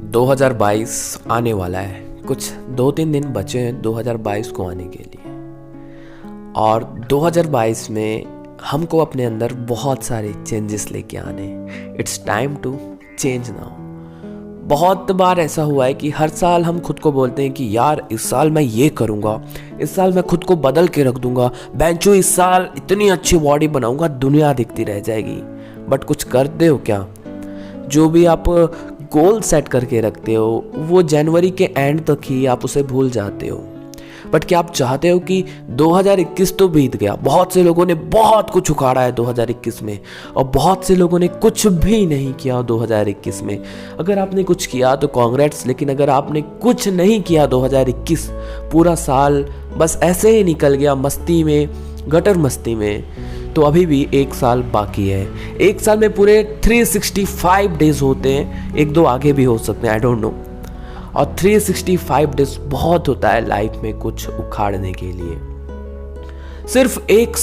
2022 आने वाला है। कुछ 2-3 दिन बचे हैं 2022 को आने के लिए। और 2022 में हमको अपने अंदर बहुत सारे चेंजेस लेके आने। It's time to change now. बहुत बार ऐसा हुआ है कि हर साल हम खुद को बोलते हैं कि यार इस साल मैं ये करूँगा, इस साल मैं खुद को बदल के रख दूंगा, बेंचो इस साल इतनी अच्छी बॉडी बनाऊंगा दुनिया दिखती रह जाएगी। बट कुछ करते हो क्या? जो भी आप गोल सेट करके रखते हो वो जनवरी के एंड तक ही आप उसे भूल जाते हो। बट क्या आप चाहते हो कि 2021 तो बीत गया, बहुत से लोगों ने बहुत कुछ उखाड़ा है 2021 में और बहुत से लोगों ने कुछ भी नहीं किया 2021 में। अगर आपने कुछ किया तो कांग्रेट्स, लेकिन अगर आपने कुछ नहीं किया 2021 पूरा साल बस ऐसे ही निकल गया मस्ती में, गटर मस्ती में, तो अभी भी एक साल बाकी है। एक साल में पूरे 365 डेज होते हैं, एक दो आगे भी हो सकते हैं, आई डोंट नो। और 365 डेज बहुत होता है लाइफ में कुछ उखाड़ने के लिए। सिर्फ एक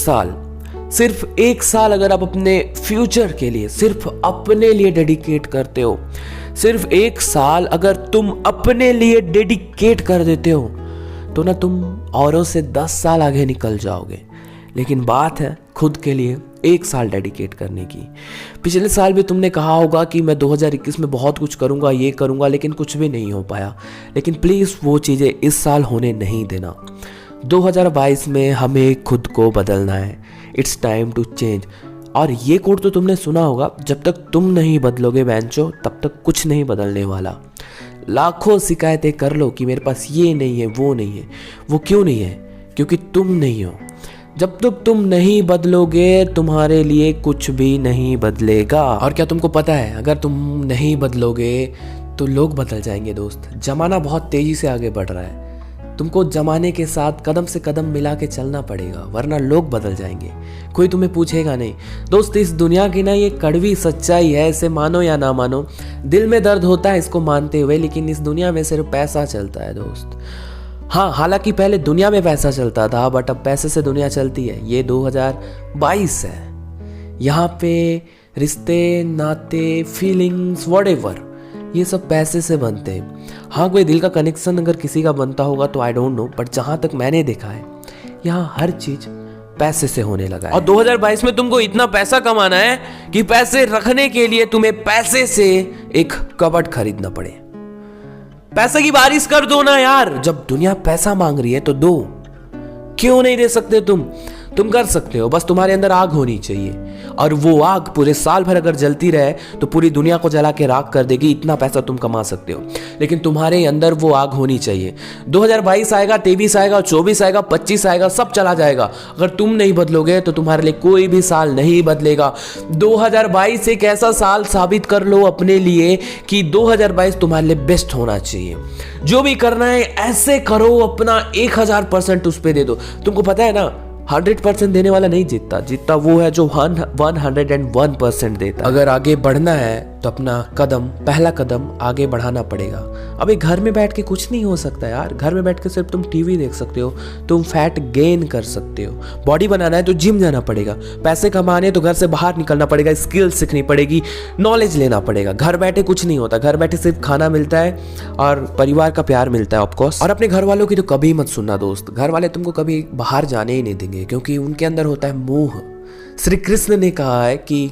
साल अगर आप अपने फ्यूचर के लिए, सिर्फ अपने लिए डेडिकेट करते हो, सिर्फ एक साल अगर तुम अपने लिए डेडिकेट कर देते हो तो ना तुम औरों से 10 साल आगे निकल जाओगे। लेकिन बात है खुद के लिए एक साल डेडिकेट करने की। पिछले साल भी तुमने कहा होगा कि मैं 2021 में बहुत कुछ करूंगा, ये करूंगा, लेकिन कुछ भी नहीं हो पाया। लेकिन प्लीज़ वो चीज़ें इस साल होने नहीं देना। 2022 में हमें खुद को बदलना है। It's time to change. और ये कोड तो तुमने सुना होगा, जब तक तुम नहीं बदलोगे बेंचो तब तक कुछ नहीं बदलने वाला। लाखों शिकायतें कर लो कि मेरे पास ये नहीं है, वो नहीं है। वो क्यों नहीं है? क्योंकि तुम नहीं हो। जब तक तुम नहीं बदलोगे तुम्हारे लिए कुछ भी नहीं बदलेगा। और क्या तुमको पता है, अगर तुम नहीं बदलोगे तो लोग बदल जाएंगे दोस्त। जमाना बहुत तेजी से आगे बढ़ रहा है, तुमको जमाने के साथ कदम से कदम मिला के चलना पड़ेगा, वरना लोग बदल जाएंगे। कोई तुम्हें पूछेगा नहीं दोस्त। इस दुनिया की ना ये कड़वी सच्चाई है, इसे मानो या ना मानो। दिल में दर्द होता है इसको मानते हुए, लेकिन इस दुनिया में सिर्फ पैसा चलता है दोस्त। हाँ, हालांकि पहले दुनिया में पैसा चलता था, बट अब पैसे से दुनिया चलती है। ये 2022 है। यहाँ पे रिश्ते, नाते, फीलिंग्स, व्हाटएवर, ये सब पैसे से बनते हैं। हाँ, कोई दिल का कनेक्शन अगर किसी का बनता होगा तो आई डोंट नो, बट जहाँ तक मैंने देखा है यहाँ हर चीज पैसे से होने लगा है। और 2022 में तुमको इतना पैसा कमाना है कि पैसे रखने के लिए तुम्हें पैसे से एक कबर्ड खरीदना पड़े। पैसे की बारिश कर दो ना यार। जब दुनिया पैसा मांग रही है तो दो। क्यों नहीं दे सकते तुम कर सकते हो, बस तुम्हारे अंदर आग होनी चाहिए। और वो आग पूरे साल भर अगर जलती रहे तो पूरी दुनिया को जला के राख कर देगी। इतना पैसा तुम कमा सकते हो, लेकिन तुम्हारे अंदर वो आग होनी चाहिए। 2022 आएगा, 23 आएगा, 24 आएगा, 25 आएगा, सब चला जाएगा। अगर तुम नहीं बदलोगे तो तुम्हारे लिए कोई भी साल नहीं बदलेगा। 2022 एक ऐसा साल साबित कर लो अपने लिए कि 2022 तुम्हारे लिए बेस्ट होना चाहिए। जो भी करना है ऐसे करो, अपना 1000% उस पर दे दो। तुमको पता है ना, 100% देने वाला नहीं जीतता वो है जो 101% देता। अगर आगे बढ़ना है तो अपना पहला कदम आगे बढ़ाना पड़ेगा। अभी घर में बैठ के कुछ नहीं हो सकता यार। घर में बैठ के सिर्फ तुम टीवी देख सकते हो, तुम फैट गेन कर सकते हो। बॉडी बनाना है तो जिम जाना पड़ेगा। पैसे कमाने तो घर से बाहर निकलना पड़ेगा, स्किल सीखनी पड़ेगी, नॉलेज लेना पड़ेगा। घर बैठे कुछ नहीं होता। घर बैठे सिर्फ खाना मिलता है और परिवार का प्यार मिलता है ऑफकोर्स। और अपने घर वालों की तो कभी मत सुनना दोस्त। घर वाले तुमको कभी बाहर जाने ही नहीं देंगे, क्योंकि उनके अंदर होता है मोह। श्री कृष्ण ने कहा है कि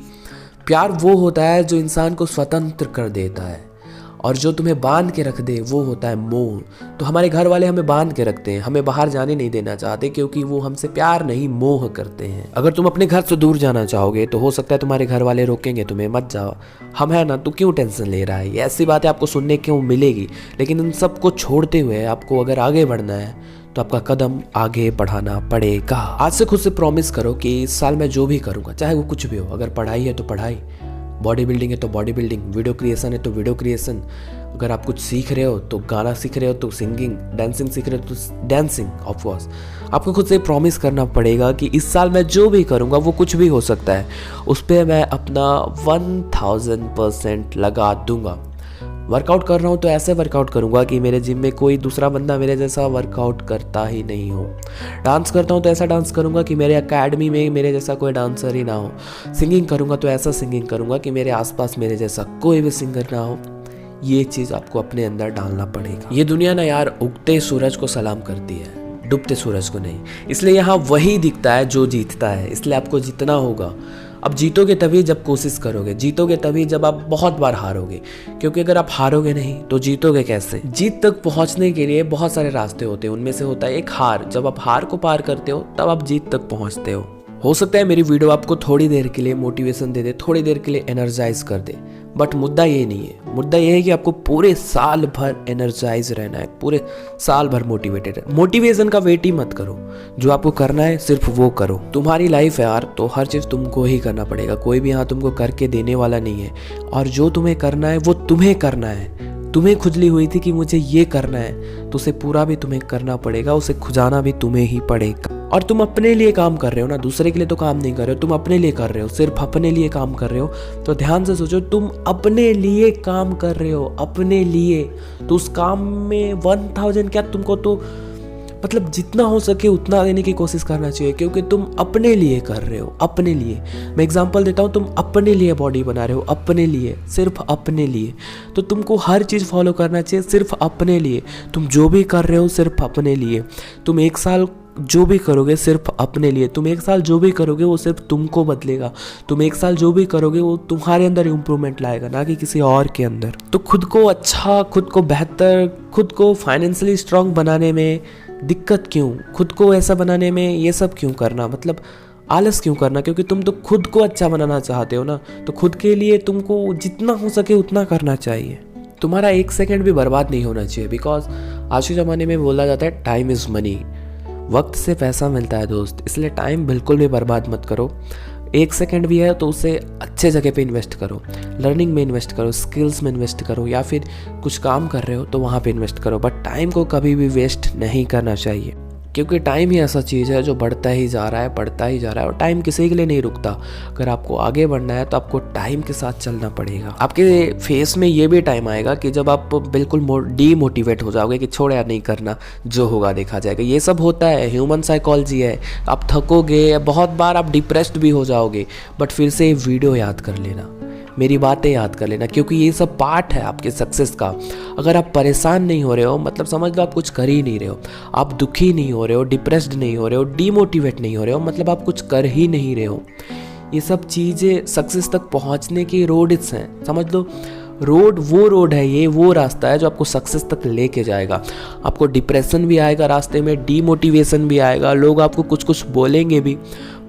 प्यार वो होता है जो इंसान को स्वतंत्र कर देता है, और जो तुम्हें बांध के रख दे वो होता है मोह। तो हमारे घर वाले हमें बांध के रखते हैं, हमें बाहर जाने नहीं देना चाहते, क्योंकि वो हमसे प्यार नहीं मोह करते हैं। अगर तुम अपने घर से दूर जाना चाहोगे तो हो सकता है तुम्हारे घर वाले रोकेंगे तुम्हें, मत जाओ, हम है ना, तू क्यों टेंशन ले रहा है। ऐसी बातें आपको सुनने क्यों मिलेगी। लेकिन इन सबको छोड़ते हुए आपको अगर आगे बढ़ना है तो आपका कदम आगे बढ़ाना पड़ेगा। आज से खुद से प्रॉमिस करो कि इस साल मैं जो भी करूँगा, चाहे वो कुछ भी हो, अगर पढ़ाई है तो पढ़ाई, बॉडी बिल्डिंग है तो बॉडी बिल्डिंग, वीडियो क्रिएशन है तो वीडियो क्रिएशन, अगर आप कुछ सीख रहे हो तो गाना सीख रहे हो तो सिंगिंग, डांसिंग सीख रहे हो तो डांसिंग। ऑफकोर्स आपको खुद से प्रॉमिस करना पड़ेगा कि इस साल मैं जो भी करूँगा वो कुछ भी हो सकता है, उस पर मैं अपना 1000% लगा दूंगा। वर्कआउट कर रहा हूँ तो ऐसे वर्कआउट करूँगा कि मेरे जिम में कोई दूसरा बंदा मेरे जैसा वर्कआउट करता ही नहीं हो। डांस करता हूँ तो ऐसा डांस करूँगा कि मेरे एकेडमी में मेरे जैसा कोई डांसर ही ना हो। सिंगिंग करूँगा तो ऐसा सिंगिंग करूँगा कि मेरे आसपास मेरे जैसा कोई भी सिंगर ना हो। ये चीज़ आपको अपने अंदर डालना पड़ेगा। ये दुनिया ना यार उगते सूरज को सलाम करती है, डूबते सूरज को नहीं। इसलिए यहाँ वही दिखता है जो जीतता है, इसलिए आपको जीतना होगा। अब जीतोगे तभी जब कोशिश करोगे, जीतोगे तभी जब आप बहुत बार हारोगे, क्योंकि अगर आप हारोगे नहीं तो जीतोगे कैसे। जीत तक पहुंचने के लिए बहुत सारे रास्ते होते हैं, उनमें से होता है एक हार। जब आप हार को पार करते हो तब आप जीत तक पहुंचते हो सकता है मेरी वीडियो आपको थोड़ी देर के लिए मोटिवेशन दे दे, थोड़ी देर के लिए एनर्जाइज कर दे, बट मुद्दा ये नहीं है। मुद्दा ये है कि आपको पूरे साल भर एनर्जाइज रहना है, पूरे साल भर मोटिवेटेड है। मोटिवेशन का वेट ही मत करो, जो आपको करना है सिर्फ वो करो। तुम्हारी लाइफ है यार, तो हर चीज़ तुमको ही करना पड़ेगा, कोई भी यहाँ तुमको करके देने वाला नहीं है। और जो तुम्हें करना है वो तुम्हें करना है। तुम्हें खुजली हुई थी कि मुझे ये करना है, तो उसे पूरा भी तुम्हें करना पड़ेगा, उसे खुजाना भी तुम्हें ही पड़ेगा। और तुम अपने लिए काम कर रहे हो ना, दूसरे के लिए तो काम नहीं कर रहे हो, तुम अपने लिए कर रहे हो, सिर्फ अपने लिए काम कर रहे हो। तो ध्यान से सोचो, तुम अपने लिए काम कर रहे हो, अपने लिए। तो उस काम में 1000 क्या, तुमको तो मतलब जितना हो सके उतना देने की कोशिश करना चाहिए, क्योंकि तुम अपने लिए कर रहे हो, अपने लिए। मैं एग्जांपल देता हूँ, तुम अपने लिए बॉडी बना रहे हो, अपने लिए, सिर्फ अपने लिए। तो तुमको हर चीज़ फॉलो करना चाहिए सिर्फ अपने लिए। तुम जो भी कर रहे हो सिर्फ अपने लिए। तुम एक साल जो भी करोगे सिर्फ अपने लिए। तुम एक साल जो भी करोगे वो सिर्फ तुमको बदलेगा। तुम एक साल जो भी करोगे वो तुम्हारे अंदर इम्प्रूवमेंट लाएगा, ना कि किसी और के अंदर। तो खुद को अच्छा, खुद को बेहतर, खुद को फाइनेंशियली स्ट्रांग बनाने में दिक्कत क्यों, खुद को ऐसा बनाने में ये सब क्यों करना, मतलब आलस क्यों करना? क्योंकि तुम तो खुद को अच्छा बनाना चाहते हो ना, तो खुद के लिए तुमको जितना हो सके उतना करना चाहिए। तुम्हारा 1 सेकंड भी बर्बाद नहीं होना चाहिए, बिकॉज आज के ज़माने में बोला जाता है टाइम इज़ मनी, वक्त से पैसा मिलता है दोस्त। इसलिए टाइम बिल्कुल भी बर्बाद मत करो। 1 सेकंड भी है तो उसे अच्छे जगह पे इन्वेस्ट करो, लर्निंग में इन्वेस्ट करो, स्किल्स में इन्वेस्ट करो, या फिर कुछ काम कर रहे हो तो वहाँ पे इन्वेस्ट करो। बट टाइम को कभी भी वेस्ट नहीं करना चाहिए, क्योंकि टाइम ही ऐसा चीज़ है जो बढ़ता ही जा रहा है, बढ़ता ही जा रहा है, और टाइम किसी के लिए नहीं रुकता। अगर आपको आगे बढ़ना है तो आपको टाइम के साथ चलना पड़ेगा। आपके फेस में ये भी टाइम आएगा कि जब आप बिल्कुल डीमोटिवेट हो जाओगे कि छोड़ यार नहीं करना, जो होगा देखा जाएगा। ये सब होता है, ह्यूमन साइकोलॉजी है। आप थकोगे, बहुत बार आप डिप्रेस्ड भी हो जाओगे, बट फिर से ये वीडियो याद कर लेना, मेरी बातें याद कर लेना, क्योंकि ये सब पार्ट है आपके सक्सेस का। अगर आप परेशान नहीं हो रहे हो, मतलब समझ लो आप कुछ कर ही नहीं रहे हो। आप दुखी नहीं हो रहे हो, डिप्रेस्ड नहीं हो रहे हो, डीमोटिवेट नहीं हो रहे हो, मतलब आप कुछ कर ही नहीं रहे हो। ये सब चीज़ें सक्सेस तक पहुंचने की रोड्स हैं, समझ लो। वो रोड है, ये वो रास्ता है जो आपको सक्सेस तक लेके जाएगा। आपको डिप्रेशन भी आएगा रास्ते में, डीमोटिवेशन भी आएगा, लोग आपको कुछ कुछ बोलेंगे भी,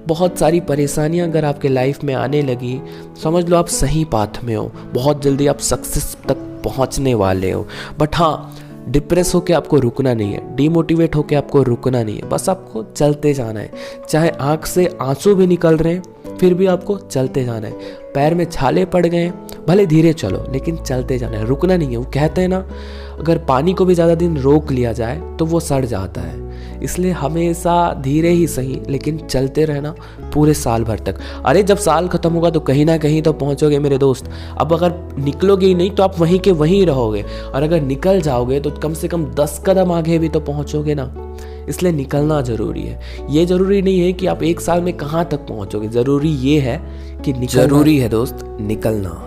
बहुत सारी परेशानियां अगर आपके लाइफ में आने लगी, समझ लो आप सही पाथ में हो, बहुत जल्दी आप सक्सेस तक पहुंचने वाले हो। बट हाँ, डिप्रेस होके आपको रुकना नहीं है, डीमोटिवेट होके आपको रुकना नहीं है, बस आपको चलते जाना है। चाहे आँख से आंसू भी निकल रहे हैं फिर भी आपको चलते जाना है। पैर में छाले पड़ गए भले धीरे चलो, लेकिन चलते जाना है, रुकना नहीं है। वो कहते हैं ना, अगर पानी को भी ज़्यादा दिन रोक लिया जाए तो वो सड़ जाता है। इसलिए हमेशा धीरे ही सही लेकिन चलते रहना पूरे साल भर तक। अरे जब साल खत्म होगा तो कहीं ना कहीं तो पहुंचोगे मेरे दोस्त। अब अगर निकलोगे ही नहीं तो आप वहीं के वहीं रहोगे, और अगर निकल जाओगे तो कम से कम 10 कदम आगे भी तो पहुंचोगे ना। इसलिए निकलना ज़रूरी है। ये ज़रूरी नहीं है कि आप 1 साल में कहाँ तक पहुँचोगे, ज़रूरी ये है कि ज़रूरी है दोस्त निकलना।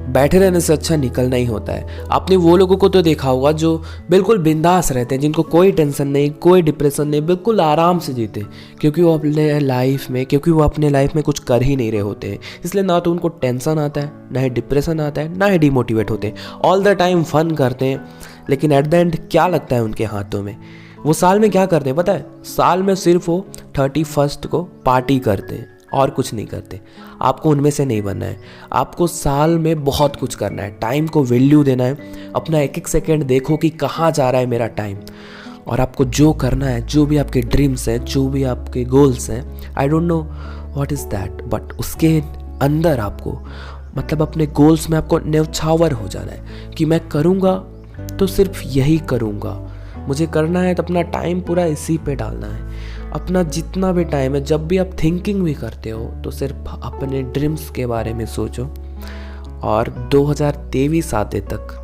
बैठे रहने से अच्छा निकलना ही होता है। आपने वो लोगों को तो देखा होगा जो बिल्कुल बिंदास रहते हैं, जिनको कोई टेंशन नहीं, कोई डिप्रेशन नहीं, बिल्कुल आराम से जीते, क्योंकि वो अपने लाइफ में कुछ कर ही नहीं रहे होते हैं। इसलिए ना तो उनको टेंशन आता है, ना ही डिप्रेशन आता है, ना ही डिमोटिवेट होते हैं। ऑल द टाइम फन करते हैं, लेकिन एट द एंड क्या लगता है उनके हाथों में? वो साल में क्या करते हैं पता है? साल में सिर्फ वो 31 को पार्टी करते हैं और कुछ नहीं करते। आपको उनमें से नहीं बनना है। आपको साल में बहुत कुछ करना है, टाइम को वैल्यू देना है। अपना 1-1 सेकेंड देखो कि कहाँ जा रहा है मेरा टाइम, और आपको जो करना है, जो भी आपके ड्रीम्स हैं, जो भी आपके गोल्स हैं, I don't know what is that, but उसके अंदर आपको, मतलब अपने गोल्स में आपको न्यौछावर हो जाना है कि मैं करूँगा तो सिर्फ यही करूँगा, मुझे करना है तो अपना टाइम पूरा इसी पे डालना है। अपना जितना भी टाइम है, जब भी आप थिंकिंग भी करते हो तो सिर्फ अपने ड्रीम्स के बारे में सोचो। और 2023 आते तक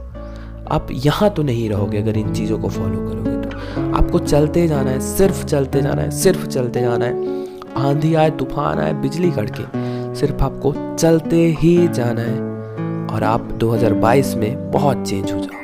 आप यहाँ तो नहीं रहोगे अगर इन चीज़ों को फॉलो करोगे तो। आपको चलते जाना है, सिर्फ चलते जाना है, सिर्फ चलते जाना है। आंधी आए, तूफान आए, बिजली कड़के, सिर्फ आपको चलते ही जाना है। और आप 2022 में बहुत चेंज हो जाओ।